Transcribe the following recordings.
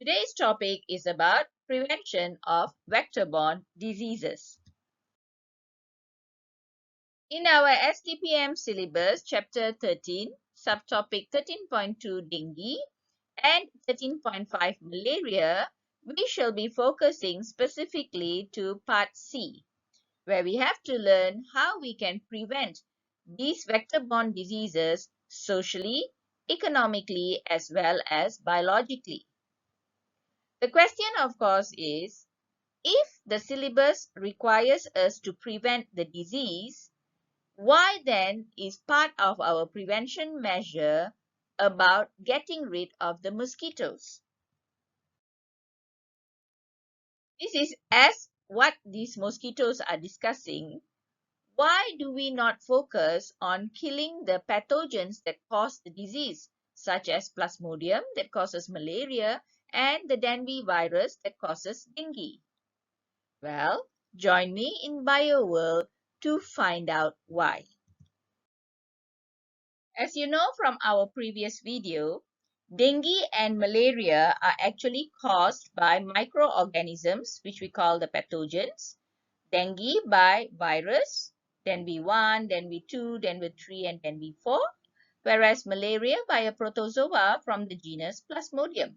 Today's topic is about prevention of vector-borne diseases. In our STPM syllabus, Chapter 13, Subtopic 13.2 Dengue and 13.5 Malaria, we shall be focusing specifically to Part C, where we have to learn how we can prevent these vector-borne diseases socially, economically, as well as biologically. The question, of course, is if the syllabus requires us to prevent the disease, why then is part of our prevention measure about getting rid of the mosquitoes? This is as what these mosquitoes are discussing. Why do we not focus on killing the pathogens that cause the disease, such as Plasmodium that causes malaria and the Dengue virus that causes dengue? Well, join me in BioWorld to find out why. As you know from our previous video, dengue and malaria are actually caused by microorganisms, which we call the pathogens. Dengue by virus, then V1, then V2, then V3, and then V4, whereas malaria by a protozoa from the genus Plasmodium.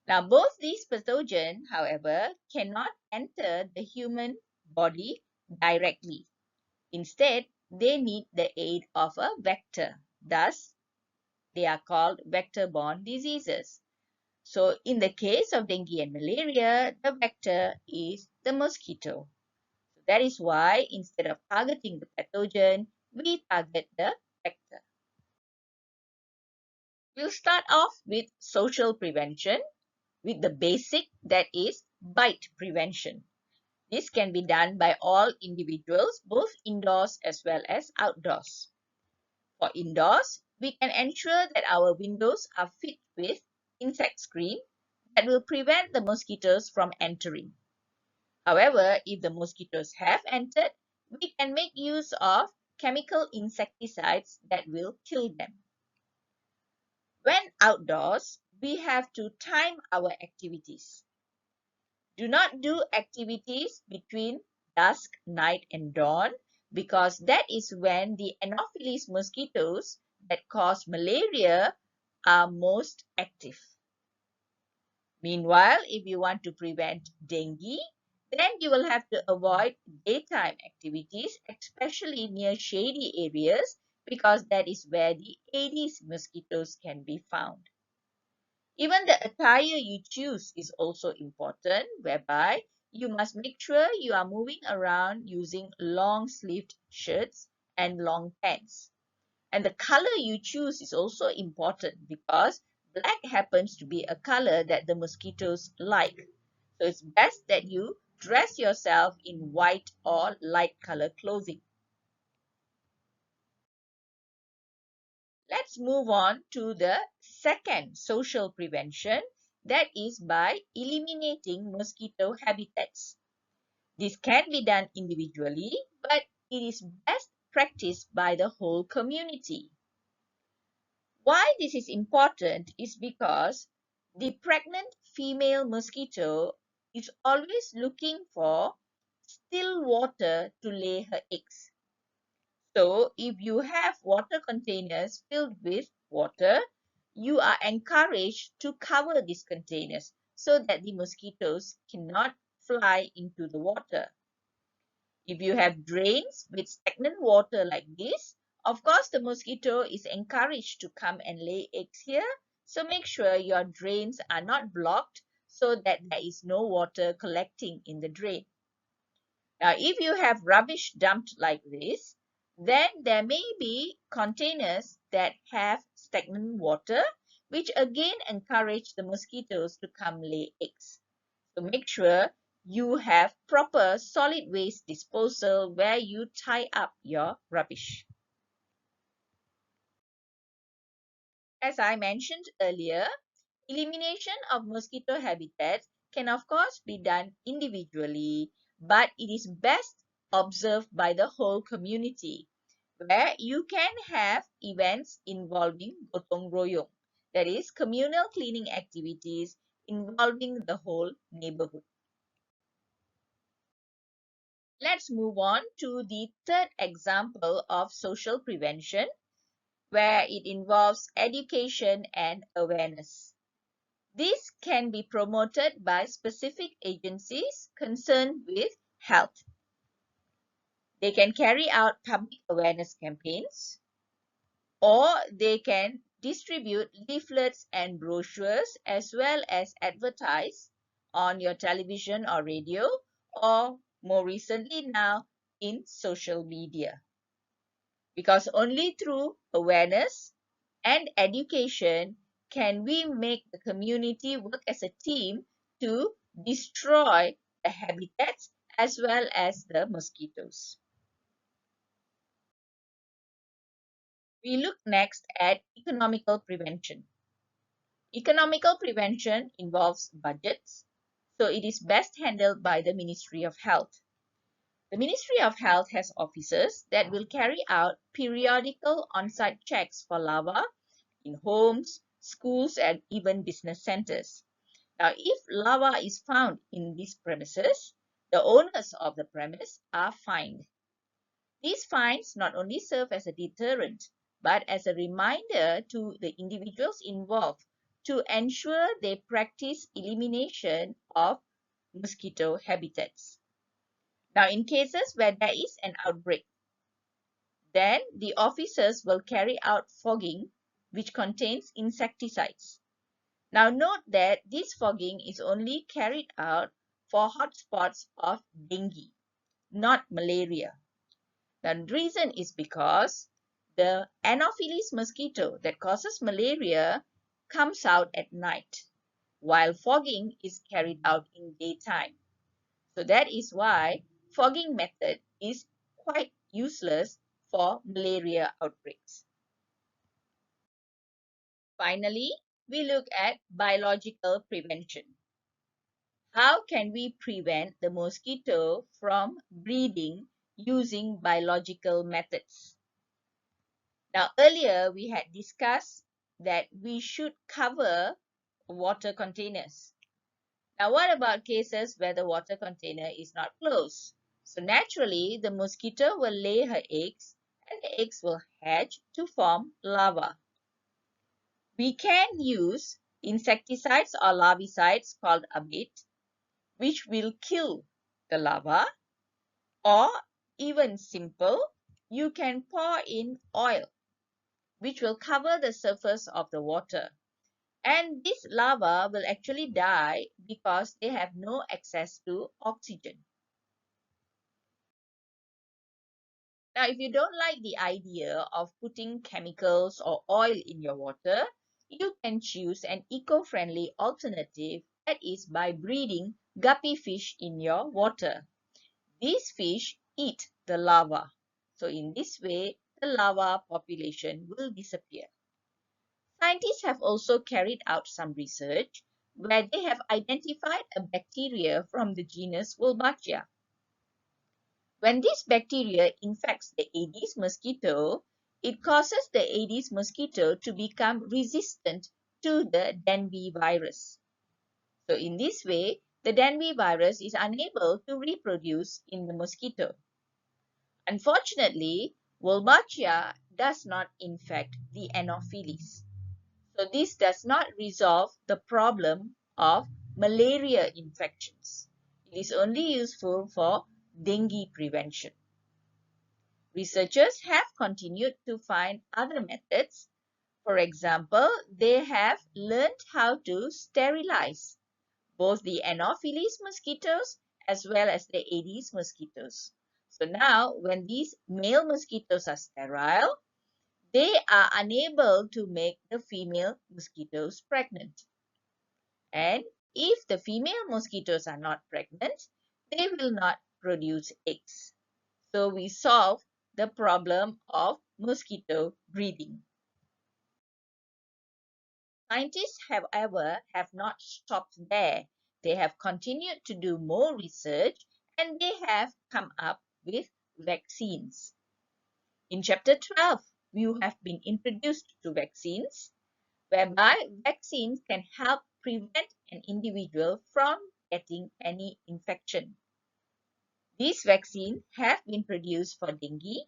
Now, both these pathogens, however, cannot enter the human body directly. Instead, they need the aid of a vector. Thus, they are called vector-borne diseases. So, in the case of dengue and malaria, the vector is the mosquito. So that is why instead of targeting the pathogen, we target the vector. We'll start off with social prevention with the basic, that is bite prevention. This can be done by all individuals, both indoors as well as outdoors. For indoors, we can ensure that our windows are fitted with insect screen that will prevent the mosquitoes from entering. However, if the mosquitoes have entered, we can make use of chemical insecticides that will kill them. When outdoors, we have to time our activities. Do not do activities between dusk, night, and dawn because that is when the Anopheles mosquitoes that cause malaria are most active. Meanwhile, if you want to prevent dengue, then you will have to avoid daytime activities, especially near shady areas, because that is where the Aedes mosquitoes can be found. Even the attire you choose is also important, whereby you must make sure you are moving around using long-sleeved shirts and long pants. And the color you choose is also important because black happens to be a color that the mosquitoes like. So it's best that you dress yourself in white or light color clothing. Let's move on to the second social prevention, that is by eliminating mosquito habitats. This can be done individually, but it is best practiced by the whole community. Why this is important is because the pregnant female mosquito is always looking for still water to lay her eggs. So, if you have water containers filled with water, you are encouraged to cover these containers so that the mosquitoes cannot fly into the water. If you have drains with stagnant water like this, of course the mosquito is encouraged to come and lay eggs here. So make sure your drains are not blocked so that there is no water collecting in the drain. Now, if you have rubbish dumped like this, then there may be containers that have stagnant water, which again encourage the mosquitoes to come lay eggs. So make sure you have proper solid waste disposal where you tie up your rubbish. As I mentioned earlier, elimination of mosquito habitats can of course be done individually, but it is best observed by the whole community, where you can have events involving gotong royong, that is communal cleaning activities involving the whole neighborhood. Let's move on to the third example of social prevention, where it involves education and awareness. This can be promoted by specific agencies concerned with health. They can carry out public awareness campaigns, or they can distribute leaflets and brochures as well as advertise on your television or radio, or more recently now in social media. Because only through awareness and education can we make the community work as a team to destroy the habitats as well as the mosquitoes. We look next at economical prevention. Economical prevention involves budgets, so it is best handled by the Ministry of Health. The Ministry of Health has officers that will carry out periodical on-site checks for larvae in homes, schools, and even business centers. Now, if larva is found in these premises, the owners of the premise are fined. These fines not only serve as a deterrent, but as a reminder to the individuals involved to ensure they practice elimination of mosquito habitats. Now, in cases where there is an outbreak, then the officers will carry out fogging, which contains insecticides. Now, note that this fogging is only carried out for hotspots of dengue, not malaria. The reason is because the Anopheles mosquito that causes malaria comes out at night, while fogging is carried out in daytime. So that is why fogging method is quite useless for malaria outbreaks. Finally, we look at biological prevention. How can we prevent the mosquito from breeding using biological methods? Now, earlier we had discussed that we should cover water containers. Now, what about cases where the water container is not closed? So naturally, the mosquito will lay her eggs and the eggs will hatch to form larvae. We can use insecticides or larvicides called abate, which will kill the larva, or even simple, you can pour in oil, which will cover the surface of the water. And this larva will actually die because they have no access to oxygen. Now, if you don't like the idea of putting chemicals or oil in your water, you can choose an eco-friendly alternative, that is by breeding guppy fish in your water. These fish eat the larva. So in this way, the larva population will disappear. Scientists have also carried out some research where they have identified a bacteria from the genus Wolbachia. When this bacteria infects the Aedes mosquito, it causes the Aedes mosquito to become resistant to the Dengue virus. So in this way, the Dengue virus is unable to reproduce in the mosquito. Unfortunately, Wolbachia does not infect the Anopheles. So this does not resolve the problem of malaria infections. It is only useful for dengue prevention. Researchers have continued to find other methods. For example, they have learned how to sterilize both the Anopheles mosquitoes as well as the Aedes mosquitoes. So now, when these male mosquitoes are sterile, they are unable to make the female mosquitoes pregnant. And if the female mosquitoes are not pregnant, they will not produce eggs. So we solve the problem of mosquito breeding. Scientists, however, have not stopped there. They have continued to do more research and they have come up with vaccines. In chapter 12, we have been introduced to vaccines, whereby vaccines can help prevent an individual from getting any infection. These vaccines have been produced for dengue,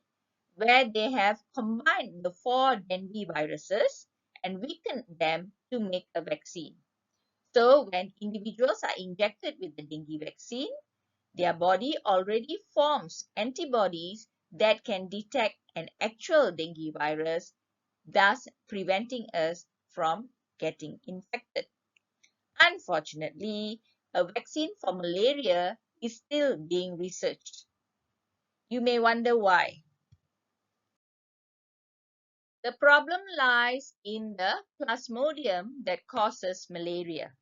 where they have combined the 4 dengue viruses and weakened them to make a vaccine. So when individuals are injected with the dengue vaccine, their body already forms antibodies that can detect an actual dengue virus, thus preventing us from getting infected. Unfortunately, a vaccine for malaria is still being researched. You may wonder why. The problem lies in the plasmodium that causes malaria.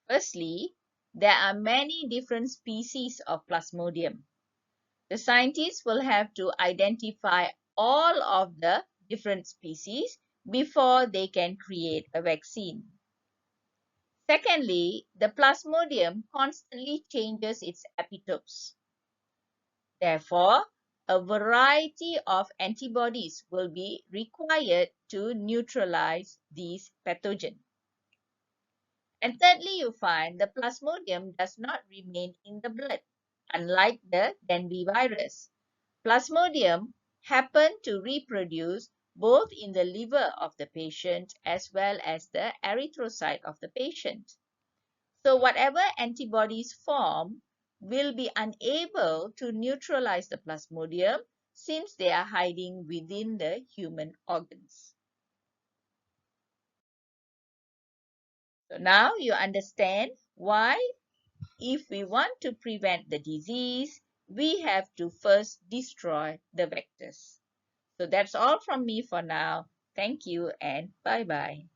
Firstly, there are many different species of plasmodium. The scientists will have to identify all of the different species before they can create a vaccine. Secondly, the plasmodium constantly changes its epitopes. Therefore, a variety of antibodies will be required to neutralize these pathogens. And thirdly, you find the plasmodium does not remain in the blood, unlike the dengue virus. Plasmodium happen to reproduce both in the liver of the patient as well as the erythrocyte of the patient. So whatever antibodies form will be unable to neutralize the plasmodium since they are hiding within the human organs. So now you understand why, if we want to prevent the disease, we have to first destroy the vectors. So that's all from me for now. Thank you and bye-bye.